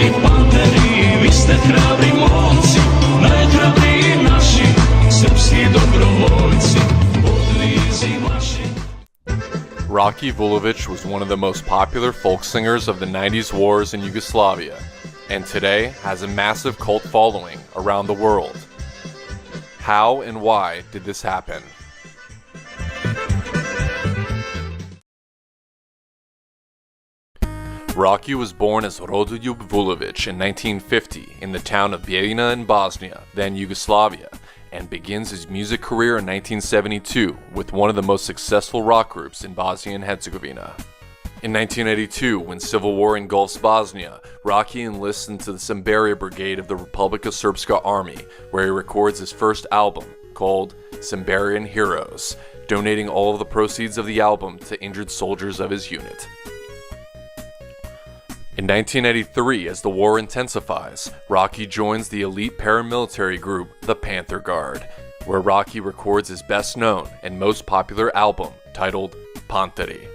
i panteri, vi ste hrabri momci, najhrabriji naši, srpski dobrovoljci, podvizi vaši. Roki Vulović was one of the most popular folk singers of the 90s wars in Yugoslavia, and today has a massive cult following around the world. How and why did this happen? Roki was born as Roki Vulović in 1950 in the town of Bijeljina in Bosnia, then Yugoslavia, and begins his music career in 1972 with one of the most successful rock groups in Bosnia and Herzegovina. In 1982, when civil war engulfs Bosnia, Roki enlists into the Semberia Brigade of the Republika Srpska Army, where he records his first album, called Semberian Heroes, donating all of the proceeds of the album to injured soldiers of his unit. In 1983, as the war intensifies, Roki joins the elite paramilitary group, the Panther Guard, where Roki records his best known and most popular album, titled Panteri.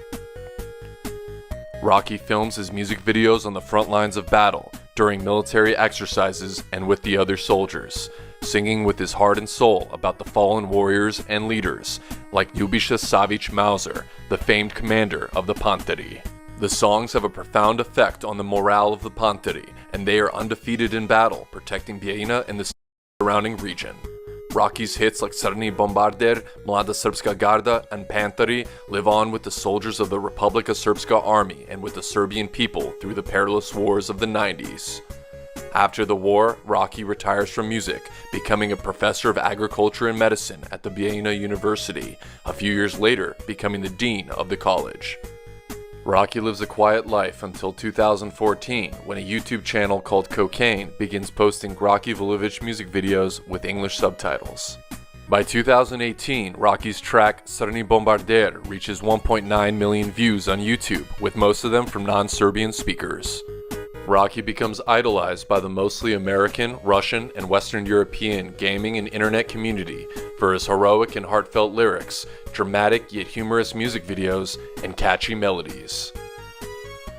Roki films his music videos on the front lines of battle, during military exercises, and with the other soldiers, singing with his heart and soul about the fallen warriors and leaders, like Ljubiša Savić Mauser, the famed commander of the Panteri. The songs have a profound effect on the morale of the Panteri, and they are undefeated in battle, protecting Bijeljina and the surrounding region. Roki's hits like Crni bombarder, Mlada Srpska Garda, and Panteri live on with the soldiers of the Republika Srpska Army and with the Serbian people through the perilous wars of the 90s. After the war, Roki retires from music, becoming a professor of agriculture and medicine at the Bijeljina University, a few years later becoming the dean of the college. Roki lives a quiet life until 2014, when a YouTube channel called Cocaine begins posting Roki Vulović music videos with English subtitles. By 2018, Roki's track Crni bombarder reaches 1.9 million views on YouTube, with most of them from non-Serbian speakers. Roki becomes idolized by the mostly American, Russian, and Western European gaming and internet community for his heroic and heartfelt lyrics, dramatic yet humorous music videos, and catchy melodies.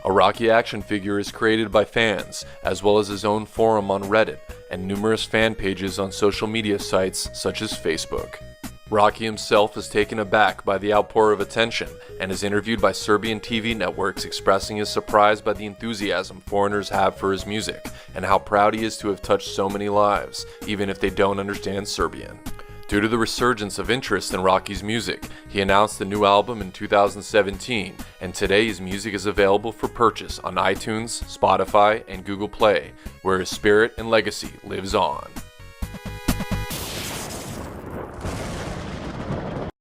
A Roki action figure is created by fans, as well as his own forum on Reddit and numerous fan pages on social media sites such as Facebook. Roki himself is taken aback by the outpour of attention and is interviewed by Serbian TV networks expressing his surprise by the enthusiasm foreigners have for his music and how proud he is to have touched so many lives, even if they don't understand Serbian. Due to the resurgence of interest in Roki's music, he announced the new album in 2017, and today his music is available for purchase on iTunes, Spotify, and Google Play, where his spirit and legacy lives on.